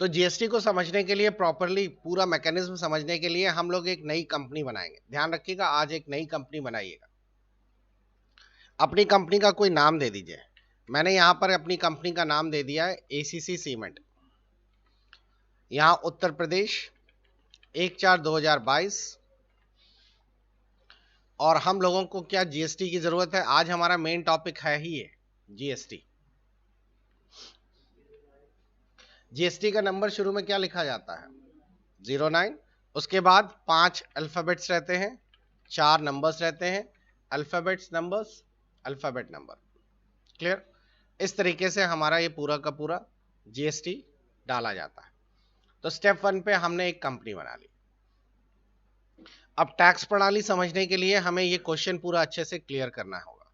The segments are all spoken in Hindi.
तो जीएसटी को समझने के लिए, प्रॉपरली पूरा मैकेनिज्म समझने के लिए हम लोग एक नई कंपनी बनाएंगे। ध्यान रखिएगा, आज एक नई कंपनी बनाइएगा। अपनी कंपनी का कोई नाम दे दीजिए। मैंने यहां पर अपनी कंपनी का नाम दे दिया है एसीसी सीमेंट। यहां उत्तर प्रदेश 1/4/2022। और हम लोगों को क्या जीएसटी की जरूरत है? आज हमारा मेन टॉपिक है ही ये जीएसटी। जीएसटी का नंबर शुरू में क्या लिखा जाता है? 09। उसके बाद 5 अल्फाबेट्स रहते हैं, 4 नंबर्स रहते हैं, alphabets numbers, alphabet number. Clear? इस तरीके से हमारा ये पूरा का पूरा जीएसटी डाला जाता है। तो स्टेप 1 पे हमने एक कंपनी बना ली। अब टैक्स प्रणाली समझने के लिए हमें ये क्वेश्चन पूरा अच्छे से क्लियर करना होगा।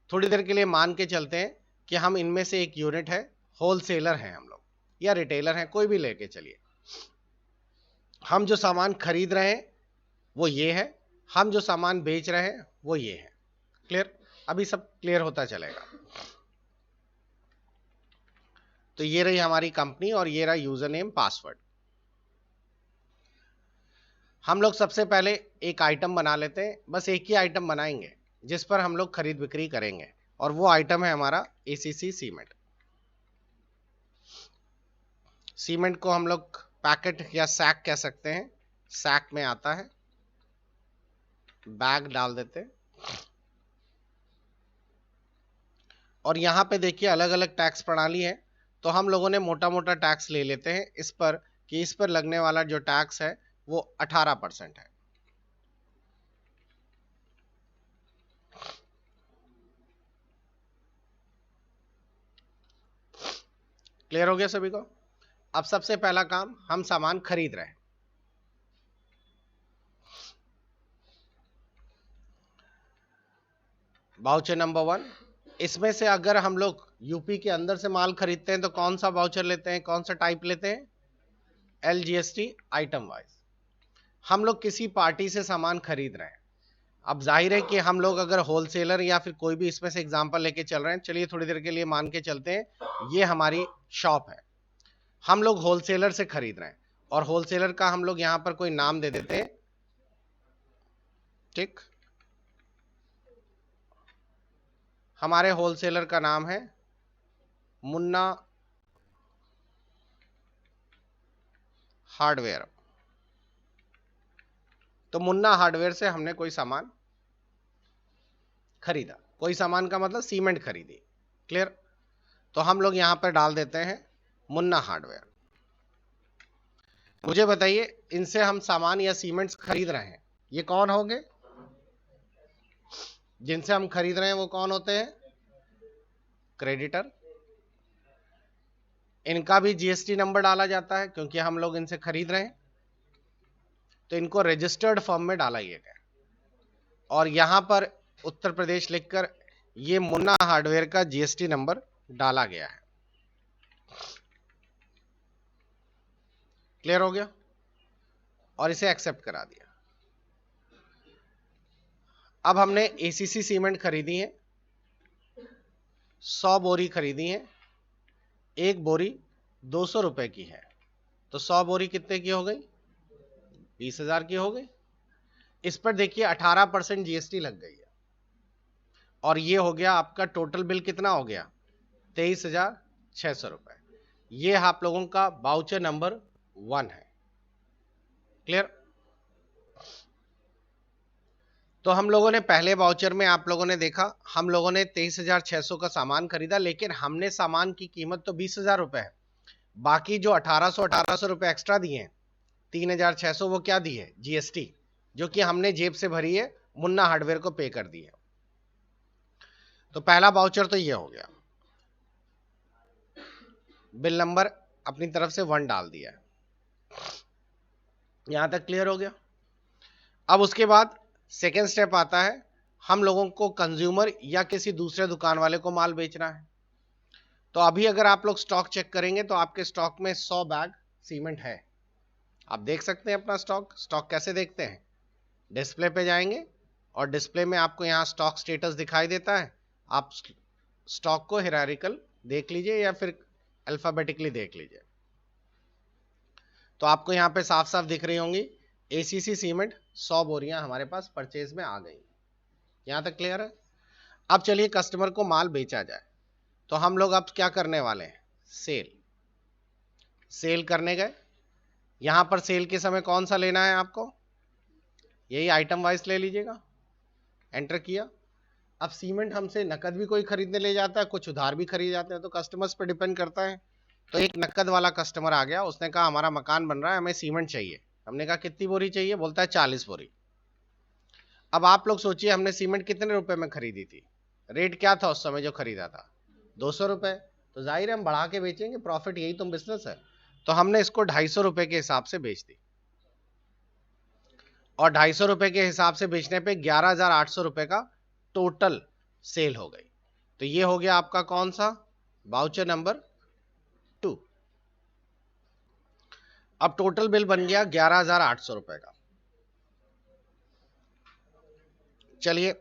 थोड़ी देर के लिए मान के चलते हैं कि हम इनमें से एक यूनिट है, होलसेलर हैं हम लोग या रिटेलर हैं, कोई भी लेके चलिए। हम जो सामान खरीद रहे हैं वो ये है, हम जो सामान बेच रहे हैं वो ये है। क्लियर? अभी सब क्लियर होता चलेगा। तो ये रही हमारी कंपनी और ये रहा यूजर नेम पासवर्ड। हम लोग सबसे पहले एक आइटम बना लेते हैं, बस एक ही आइटम बनाएंगे जिस पर हम लोग खरीद बिक्री करेंगे, और वो आइटम है हमारा एसीसी सीमेंट। सीमेंट को हम लोग पैकेट या सैक कह सकते हैं, सैक में आता है, बैग डाल देते हैं। और यहां पे देखिए अलग अलग टैक्स प्रणाली है, तो हम लोगों ने मोटा मोटा टैक्स ले लेते हैं इस पर, कि इस पर लगने वाला जो टैक्स है वो 18% है। क्लियर हो गया सभी को? अब सबसे पहला काम, हम सामान खरीद रहे हैं। Voucher number 1। इसमें से अगर हम लोग यूपी के अंदर से माल खरीदते हैं तो कौन सा वाउचर लेते हैं, कौन सा टाइप लेते हैं? एलजीएसटी आइटम वाइज। हम लोग किसी पार्टी से सामान खरीद रहे हैं। अब जाहिर है कि हम लोग अगर होलसेलर या फिर कोई भी इसमें से एग्जांपल लेके चल रहे हैं, चलिए थोड़ी देर के लिए मान के चलते हैं ये हमारी शॉप है, हम लोग होलसेलर से खरीद रहे हैं, और होलसेलर का हम लोग यहां पर कोई नाम दे देते हैं। ठीक, हमारे होलसेलर का नाम है मुन्ना हार्डवेयर। तो मुन्ना हार्डवेयर से हमने कोई सामान खरीदा, कोई सामान का मतलब सीमेंट खरीदी। क्लियर? तो हम लोग यहां पर डाल देते हैं मुन्ना हार्डवेयर। मुझे बताइए, इनसे हम सामान या सीमेंट्स खरीद रहे हैं, ये कौन होंगे? जिनसे हम खरीद रहे हैं वो कौन होते हैं? क्रेडिटर। इनका भी जीएसटी नंबर डाला जाता है क्योंकि हम लोग इनसे खरीद रहे हैं, तो इनको रजिस्टर्ड फॉर्म में डाला गया, और यहां पर उत्तर प्रदेश लिखकर ये मुन्ना हार्डवेयर का जीएसटी नंबर डाला गया है। क्लियर हो गया? और इसे एक्सेप्ट करा दिया। अब हमने एसीसी सीमेंट खरीदी है, 100 बोरी खरीदी है, एक बोरी 200 रुपए की है, तो 100 बोरी कितने की हो गई? 20,000 की हो गई। इस पर देखिए 18% जीएसटी लग गई है, और ये हो गया आपका टोटल बिल कितना हो गया? 23,600 रुपए। ये आप लोगों का वाउचर नंबर 1 है। क्लियर? तो हम लोगों ने पहले वाउचर में, आप लोगों ने देखा, हम लोगों ने 23,600 का सामान खरीदा, लेकिन हमने सामान की कीमत तो 20,000 रुपए है। बाकी जो 1800 रुपए एक्स्ट्रा दिए हैं, 3,600, वो क्या दी है? जीएसटी, जो कि हमने जेब से भरी है, मुन्ना हार्डवेयर को पे कर दी है। तो पहला वाउचर तो ये हो गया, बिल नंबर अपनी तरफ से 1 डाल दिया है। यहां तक क्लियर हो गया? अब उसके बाद सेकेंड स्टेप आता है, हम लोगों को कंज्यूमर या किसी दूसरे दुकान वाले को माल बेचना है। तो अभी अगर आप लोग स्टॉक चेक करेंगे तो आपके स्टॉक में 100 बैग सीमेंट है। आप देख सकते हैं अपना स्टॉक। स्टॉक कैसे देखते हैं? डिस्प्ले पे जाएंगे और डिस्प्ले में आपको यहाँ स्टॉक स्टेटस दिखाई देता है। आप स्टॉक को हिरारिकल देख लीजिए या फिर अल्फाबेटिकली देख लीजिए। तो आपको यहाँ पे साफ साफ दिख रही होंगी एसीसी सीमेंट 100 बोरियां हमारे पास परचेज में आ गई। यहाँ तक क्लियर है। अब चलिए कस्टमर को माल बेचा जाए, तो हम लोग अब क्या करने वाले हैं, सेल करने गए। यहां पर सेल के समय कौन सा लेना है आपको, यही आइटम वाइज ले लीजिएगा, एंटर किया। अब सीमेंट हमसे नकद भी कोई खरीदने ले जाता है, कुछ उधार भी खरीद जाते हैं, तो कस्टमर्स पे डिपेंड करता है। तो एक नकद वाला कस्टमर आ गया, उसने कहा हमारा मकान बन रहा है, हमें सीमेंट चाहिए। हमने कहा कितनी बोरी चाहिए, बोलता है 40 बोरी। अब आप लोग सोचिए हमने सीमेंट कितने रुपए में खरीदी थी, रेट क्या था उस समय जो खरीदा था, 200 रुपए। तो जाहिर है हम बढ़ा के बेचेंगे, प्रॉफिट, यही तो बिजनेस है। तो हमने इसको 250 रुपए के हिसाब से बेच दी, और 250 रुपए के हिसाब से बेचने पे 11,800 रुपए का टोटल सेल हो गई। तो ये हो गया आपका कौन सा, वाउचर नंबर 2। अब टोटल बिल बन गया 11,800 रुपए का। चलिए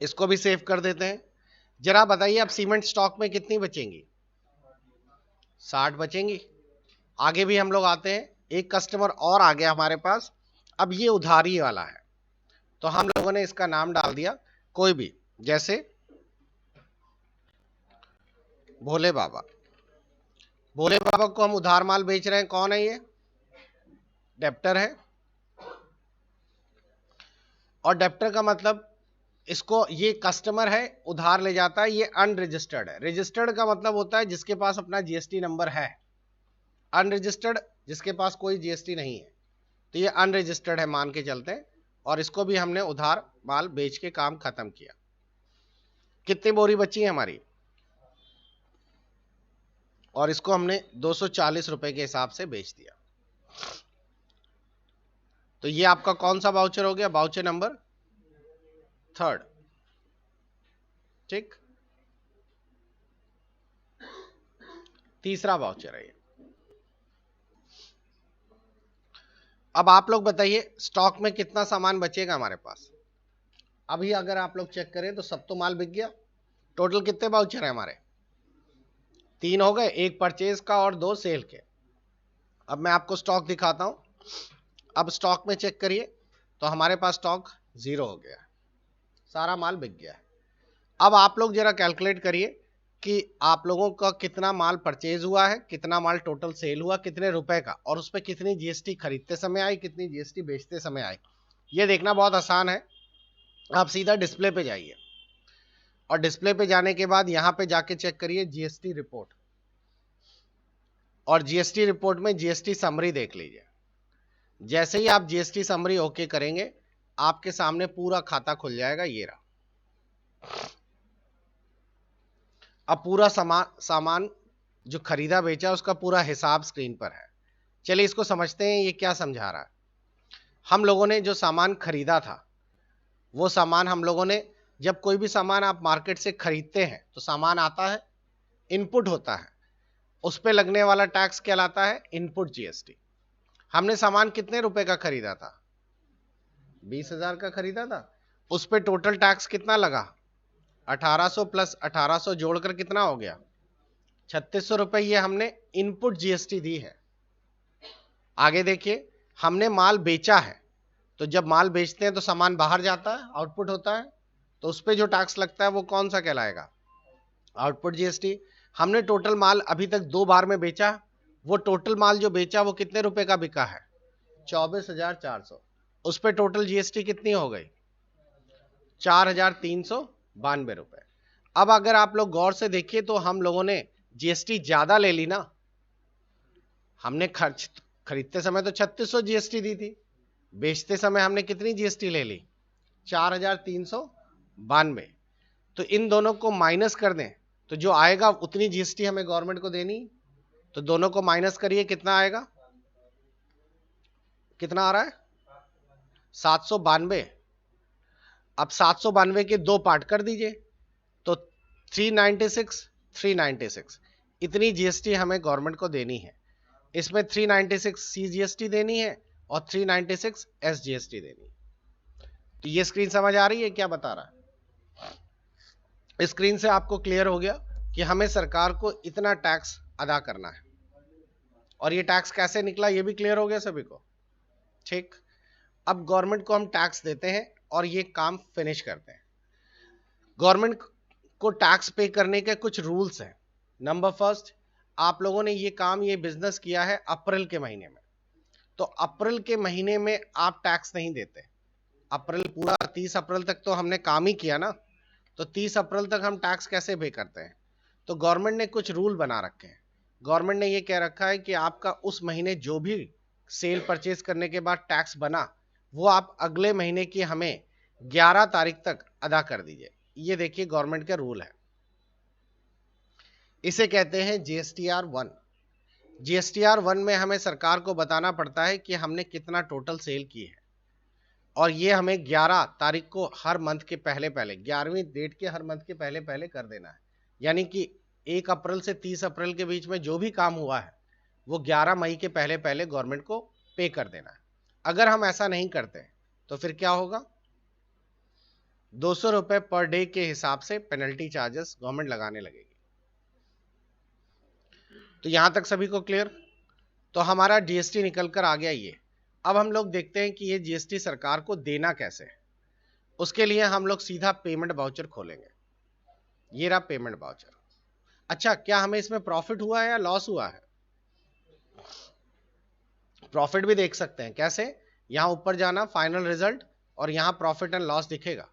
इसको भी सेव कर देते हैं। जरा बताइए अब सीमेंट स्टॉक में कितनी बचेंगी, 60 बचेंगी। आगे भी हम लोग आते हैं, एक कस्टमर और आ गया हमारे पास। अब ये उधारी वाला है, तो हम लोगों ने इसका नाम डाल दिया कोई भी, जैसे भोले बाबा। भोले बाबा को हम उधार माल बेच रहे हैं, कौन है ये, डेप्टर है। और डेप्टर का मतलब इसको, ये कस्टमर है, उधार ले जाता है, ये अनरजिस्टर्ड है। रजिस्टर्ड का मतलब होता है जिसके पास अपना जीएसटी नंबर है, अनरजिस्टर्ड जिसके पास कोई जीएसटी नहीं है। तो ये अनरजिस्टर्ड है मान के चलते हैं, और इसको भी हमने उधार माल बेच के काम खत्म किया। कितनी बोरी बची है हमारी, और इसको हमने 240 रुपए के हिसाब से बेच दिया। तो ये आपका कौन सा वाउचर हो गया, वाउचर नंबर 3। ठीक, तीसरा वाउचर है ये। अब आप लोग बताइए स्टॉक में कितना सामान बचेगा हमारे पास। अभी अगर आप लोग चेक करें तो सब तो माल बिक गया। टोटल कितने वाउचर है हमारे, 3 हो गए, एक परचेज का और 2 सेल के। अब मैं आपको स्टॉक दिखाता हूं। अब स्टॉक में चेक करिए तो हमारे पास स्टॉक 0 हो गया, सारा माल बिक गया है। अब आप लोग जरा कैलकुलेट करिए कि आप लोगों का कितना माल परचेज हुआ है, कितना माल टोटल सेल हुआ, कितने रुपए का, और उस पर कितनी जीएसटी खरीदते समय आई, कितनी जीएसटी बेचते समय आई। ये देखना बहुत आसान है। आप सीधा डिस्प्ले पे जाइए, और डिस्प्ले पे जाने के बाद यहां पे जाके चेक करिए जीएसटी रिपोर्ट, और जीएसटी रिपोर्ट में जीएसटी समरी देख लीजिए। जैसे ही आप जीएसटी समरी ओके करेंगे, आपके सामने पूरा खाता खुल जाएगा। ये रहा, अब पूरा सामान जो खरीदा बेचा उसका पूरा हिसाब स्क्रीन पर है। चलिए इसको समझते हैं, ये क्या समझा रहा है। हम लोगों ने जो सामान खरीदा था, वो सामान हम लोगों ने, जब कोई भी सामान आप मार्केट से खरीदते हैं तो सामान आता है, इनपुट होता है, उस पे लगने वाला टैक्स कहलाता है इनपुट जीएसटी। हमने सामान कितने रुपए का खरीदा था, 20,000 का खरीदा था। उस पे टोटल टैक्स कितना लगा, 1800 प्लस 1800 जोड़कर कितना हो गया, 3600 रुपए। ये हमने इनपुट जीएसटी दी है। आगे देखिए, हमने माल बेचा है, तो जब माल बेचते हैं तो सामान बाहर जाता है, आउटपुट होता है, तो उस पे जो टैक्स लगता है वो कौन सा कहलाएगा, आउटपुट जीएसटी। हमने टोटल माल अभी तक 2 बार में बेचा, वो टोटल माल जो बेचा वो कितने रुपए का बिका है, 24,400। उस पे टोटल जीएसटी कितनी हो गई, 4,392 रुपए। अब अगर आप लोग गौर से देखिए तो हम लोगों ने जीएसटी ज्यादा ले ली ना। हमने खरीदते समय तो 3600 जीएसटी दी थी, बेचते समय हमने कितनी जीएसटी ले ली, 4,392। तो इन दोनों को माइनस कर दें तो जो आएगा उतनी जीएसटी हमें गवर्नमेंट को देनी। तो दोनों को माइनस करिए, कितना आएगा, कितना आ रहा है, 792। अब 792 के 2 पार्ट कर दीजिए, तो 396 इतनी जीएसटी हमें गवर्नमेंट को देनी है। इसमें 396 सीजीएसटी देनी है और 396 एसजीएसटी देनी है। तो ये स्क्रीन समझ आ रही है क्या बता रहा है। स्क्रीन से आपको क्लियर हो गया कि हमें सरकार को इतना टैक्स अदा करना है। और ये टैक्स कैसे निकला ये भी क्लियर हो गया सभी को, ठीक। अब गवर्नमेंट को हम टैक्स देते हैं और ये काम फिनिश करते हैं। गवर्नमेंट को टैक्स पे करने के कुछ रूल्स हैं। नंबर फर्स्ट, आप लोगों ने ये काम, ये बिजनेस किया है अप्रैल के महीने में, तो अप्रैल के महीने में आप टैक्स नहीं देते। अप्रैल पूरा 30 अप्रैल तक तो हमने काम ही किया ना, तो 30 अप्रैल तक हम टैक्स कैसे पे करते हैं? तो गवर्नमेंट ने कुछ रूल बना रखे हैं। गवर्नमेंट ने ये कह रखा है कि आपका उस महीने जो भी सेल परचेज करने के बाद टैक्स बना, वो आप अगले महीने की हमें 11 तारीख तक अदा कर दीजिए। ये देखिए गवर्नमेंट का रूल है, इसे कहते हैं GSTR 1। GSTR 1 में हमें सरकार को बताना पड़ता है कि हमने कितना टोटल सेल की है, और ये हमें 11 तारीख को हर मंथ के पहले पहले, 11वीं डेट के हर मंथ के पहले पहले कर देना है। यानी कि 1 अप्रैल से 30 अप्रैल के बीच में जो भी काम हुआ है वो 11 मई के पहले पहले गवर्नमेंट को पे कर देना है। अगर हम ऐसा नहीं करते तो फिर क्या होगा? 200 रुपए पर डे के हिसाब से पेनल्टी चार्जेस गवर्नमेंट लगाने लगेगी। तो यहां तक सभी को क्लियर? तो हमारा जीएसटी निकल कर आ गया ये। अब हम लोग देखते हैं कि ये जीएसटी सरकार को देना कैसे है। उसके लिए हम लोग सीधा पेमेंट वाउचर खोलेंगे। ये रहा पेमेंट वाउचर। अच्छा, क्या हमें इसमें प्रॉफिट हुआ है या लॉस हुआ है? प्रॉफिट भी देख सकते हैं। कैसे? यहां ऊपर जाना, फाइनल रिजल्ट, और यहां प्रॉफिट एंड लॉस दिखेगा।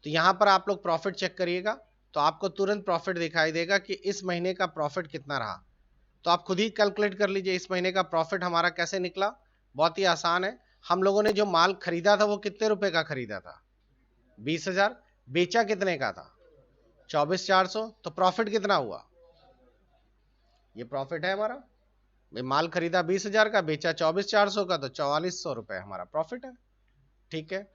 तो यहां पर आप लोग प्रॉफिट चेक करिएगा तो आपको तुरंत प्रॉफिट दिखाई देगा कि इस महीने का प्रॉफिट कितना रहा। तो आप खुद ही कैलकुलेट कर लीजिए इस महीने का प्रॉफिट हमारा कैसे निकला। बहुत ही आसान है। हम लोगों ने जो माल खरीदा था वो कितने रुपए का खरीदा था? 20,000। बेचा कितने का था? 24,400। तो प्रॉफिट कितना हुआ? ये प्रॉफिट है हमारा। माल खरीदा 20,000 का, बेचा 24,400 का, तो 4,400 रुपए हमारा प्रॉफिट है। ठीक है,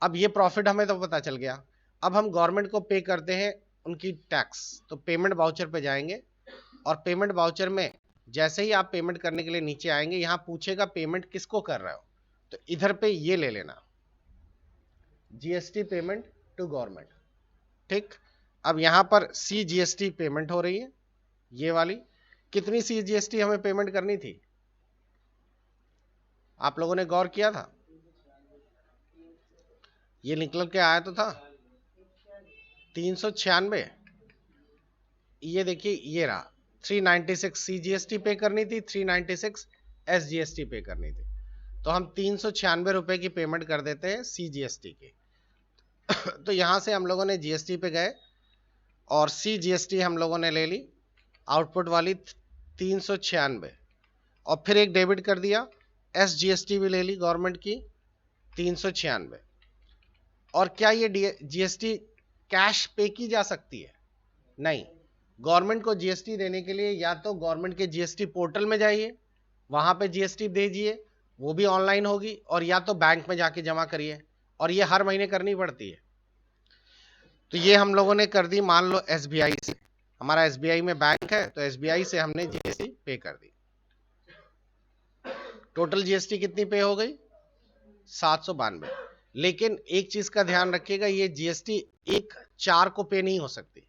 अब ये प्रॉफिट हमें तो पता चल गया। अब हम गवर्नमेंट को पे करते हैं उनकी टैक्स। तो पेमेंट वाउचर पे जाएंगे और पेमेंट वाउचर में जैसे ही आप पेमेंट करने के लिए नीचे आएंगे, यहां पूछेगा पेमेंट किसको कर रहे हो, तो इधर पे ये ले लेना, जीएसटी पेमेंट टू गवर्नमेंट। ठीक, अब यहां पर CGST पेमेंट हो रही है, ये वाली। कितनी CGST हमें पेमेंट करनी थी? आप लोगों ने गौर किया था? ये निकल के आया तो था 396। ये देखिए ये रहा 396 CGST पे करनी थी, 396 SGST पे करनी थी। तो हम 396 रुपए की पेमेंट कर देते हैं CGST की। तो यहां से हम लोगों ने GST पे गए और CGST हम लोगों ने ले ली, आउटपुट वाली 396, और फिर एक डेबिट कर दिया, SGST भी ले ली गवर्नमेंट की 396। और क्या ये GST कैश पे की जा सकती है? नहीं। गवर्नमेंट को GST देने के लिए या तो गवर्नमेंट के GST पोर्टल में जाइए, वहां पे GST दीजिए, वो भी ऑनलाइन होगी, और या तो बैंक में जाके जमा करिए, और ये हर महीने करनी पड़ती है। तो ये हम लोगों ने कर दी, मान लो SBI से, हमारा SBI में बैंक है, तो SBI से हमने GST पे कर दी। टोटल GST कितनी पे हो गई? 792। लेकिन एक चीज का ध्यान रखिएगा, ये GST 1/4 को पे नहीं हो सकती।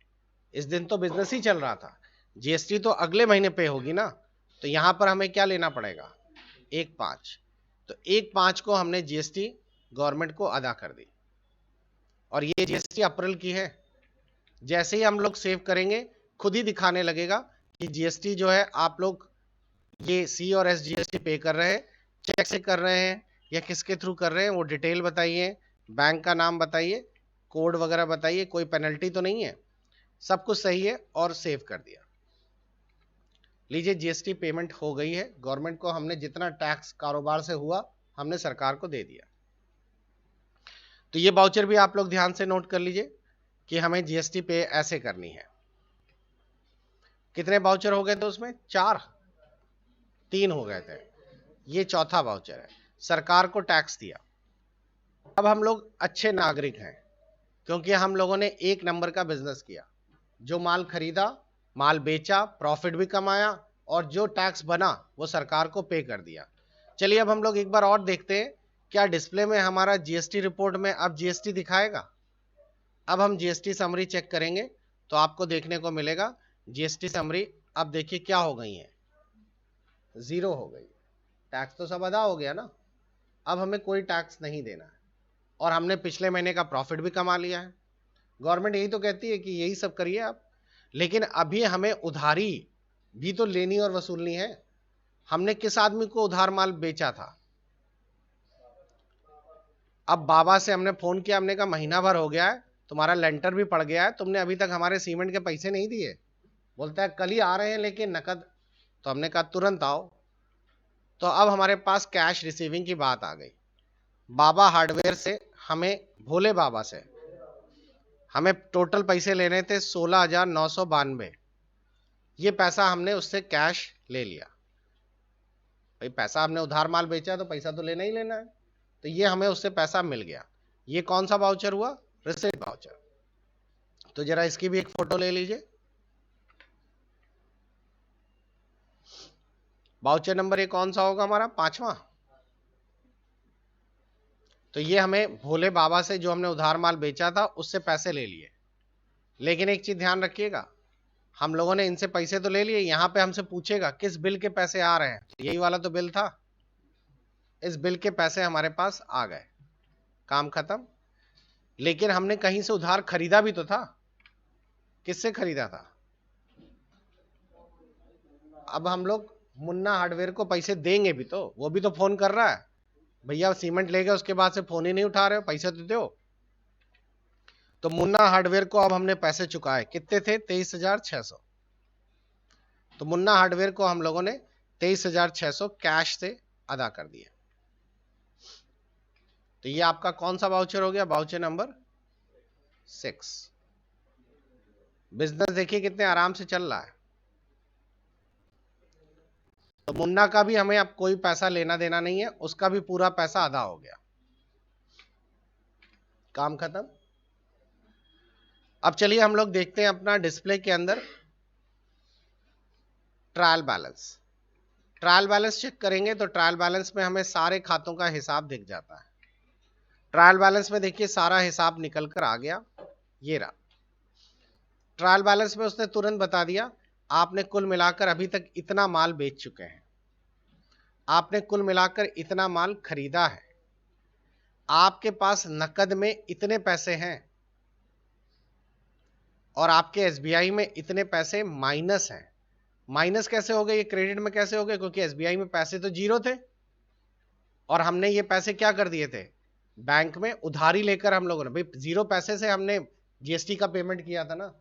इस दिन तो बिजनेस ही चल रहा था, GST तो अगले महीने पे होगी ना। तो यहां पर हमें क्या लेना पड़ेगा? 1/5। तो 1/5 को हमने GST गवर्नमेंट को अदा कर दी, और ये GST अप्रैल की है। जैसे ही हम लोग सेव करेंगे खुद ही दिखाने लगेगा कि GST जो है आप लोग ये C और SGST पे कर रहे हैं, चेक से कर रहे हैं या किसके थ्रू कर रहे हैं, वो डिटेल बताइए, बैंक का नाम बताइए, कोड वगैरह बताइए, कोई पेनल्टी तो नहीं है, सब कुछ सही है, और सेव कर दिया। लीजिए GST पेमेंट हो गई है। गवर्नमेंट को हमने जितना टैक्स कारोबार से हुआ हमने सरकार को दे दिया। तो ये वाउचर भी आप लोग ध्यान से नोट कर लीजिए कि हमें GST पे ऐसे करनी है। कितने वाउचर हो गए थे उसमें? 3 हो गए थे। ये चौथा वाउचर है, सरकार को टैक्स दिया। अब हम लोग अच्छे नागरिक हैं क्योंकि हम लोगों ने 1 नंबर का बिजनेस किया, जो माल खरीदा, माल बेचा, प्रॉफिट भी कमाया, और जो टैक्स बना वो सरकार को पे कर दिया। चलिए अब हम लोग एक बार और देखते हैं, क्या डिस्प्ले में हमारा GST रिपोर्ट में अब GST दिखाएगा? अब हम GST समरी चेक करेंगे तो आपको देखने को मिलेगा GST समरी। अब देखिए क्या हो गई है, 0 हो गई, टैक्स तो सब अदा हो गया ना, अब हमें कोई टैक्स नहीं देना है और हमने पिछले महीने का प्रॉफिट भी कमा लिया है। गवर्नमेंट यही तो कहती है कि यही सब करिए आप, लेकिन अभी हमें उधारी भी तो लेनी और वसूलनी है। हमने किस आदमी को उधार माल बेचा था? अब बाबा से हमने फोन किया, हमने कहा महीना भर हो गया है, तुम्हारा लेंटर भी पड़ गया है, तुमने अभी तक हमारे सीमेंट के पैसे नहीं दिए। बोलता है कल ही आ रहे हैं लेकिन नकद। तो हमने कहा तुरंत आओ। तो अब हमारे पास कैश रिसीविंग की बात आ गई। बाबा हार्डवेयर से हमें, भोले बाबा से हमें टोटल पैसे लेने थे 16,992। ये पैसा हमने उससे कैश ले लिया। भाई पैसा हमने उधार माल बेचा तो पैसा तो लेना ही लेना है, तो ये हमें उससे पैसा मिल गया। ये कौन सा वाउचर हुआ? Receipt voucher. तो जरा इसकी भी एक फोटो ले लीजिए। वाउचर नंबर ये कौन सा होगा? हमारा 5वां। तो ये हमें भोले बाबा से जो हमने उधार माल बेचा था उससे पैसे ले लिए। लेकिन एक चीज ध्यान रखिएगा, हम लोगों ने इनसे पैसे तो ले लिए, यहां पे हमसे पूछेगा किस बिल के पैसे आ रहे हैं, यही वाला तो बिल था, इस बिल के पैसे हमारे पास आ गए, काम खत्म। लेकिन हमने कहीं से उधार खरीदा भी तो था। किससे खरीदा था? अब हम लोग मुन्ना हार्डवेयर को पैसे देंगे भी तो, वो भी तो फोन कर रहा है, भैया सीमेंट ले गए, उसके बाद से फोन ही नहीं उठा रहे हो, पैसे तो दो। तो मुन्ना हार्डवेयर को अब हमने पैसे चुकाए, कितने थे? 23,600। तो मुन्ना हार्डवेयर को हम लोगों ने 23,600 कैश से अदा कर दिया। तो ये आपका कौन सा वाउचर हो गया? Voucher number 6। बिजनेस देखिए कितने आराम से चल रहा है। तो मुन्ना का भी हमें अब कोई पैसा लेना देना नहीं है, उसका भी पूरा पैसा अदा हो गया, काम खत्म। अब चलिए हम लोग देखते हैं अपना डिस्प्ले के अंदर trial balance. Trial balance check करेंगे तो ट्रायल बैलेंस में हमें सारे खातों का हिसाब दिख जाता है। ट्रायल बैलेंस में देखिए सारा हिसाब निकल कर आ गया, ये रहा ट्रायल बैलेंस में। उसने तुरंत बता दिया आपने कुल मिलाकर अभी तक इतना माल बेच चुके हैं, आपने कुल मिलाकर इतना माल खरीदा है, आपके पास नकद में इतने पैसे हैं और आपके एसबीआई में इतने पैसे माइनस हैं। माइनस कैसे हो गए? ये क्रेडिट में कैसे हो गए? क्योंकि एसबीआई में पैसे तो 0 थे और हमने ये पैसे क्या कर दिए थे? बैंक में उधारी लेकर हम लोगों ने, भाई 0 पैसे से हमने जीएसटी का पेमेंट किया था ना,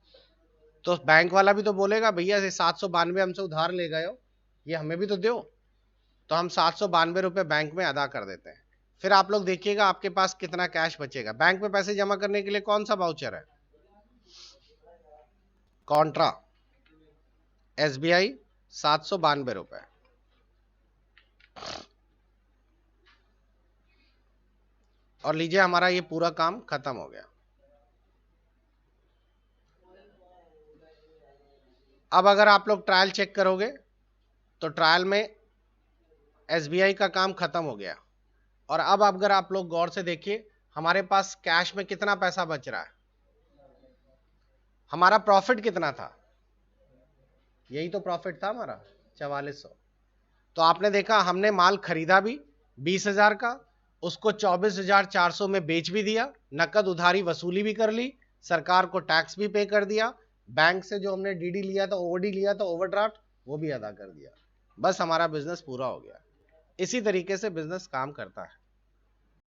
तो बैंक वाला भी तो बोलेगा भैया 792 हमसे उधार ले गए हो, ये हमें भी तो दो। तो हम 792 रुपए बैंक में अदा कर देते हैं। फिर आप लोग देखिएगा आपके पास कितना कैश बचेगा। बैंक में पैसे जमा करने के लिए कौन सा वाउचर है? कॉन्ट्रा, एसबीआई 792 रुपए। और लीजिए हमारा ये पूरा काम खत्म हो गया। अब अगर आप लोग ट्रायल चेक करोगे तो ट्रायल में एसबीआई का काम खत्म हो गया। और अब अगर आप लोग गौर से देखिए हमारे पास कैश में कितना पैसा बच रहा है, हमारा प्रॉफिट कितना था? यही तो प्रॉफिट था हमारा 4400। तो आपने देखा हमने माल खरीदा भी 20,000 का, उसको 24,400 में बेच भी दिया, नकद उधारी वसूली भी कर ली, सरकार को टैक्स भी पे कर दिया, बैंक से जो हमने डीडी लिया था, ओडी लिया था, ओवरड्राफ्ट, वो भी अदा कर दिया। बस हमारा बिजनेस पूरा हो गया। इसी तरीके से बिजनेस काम करता है।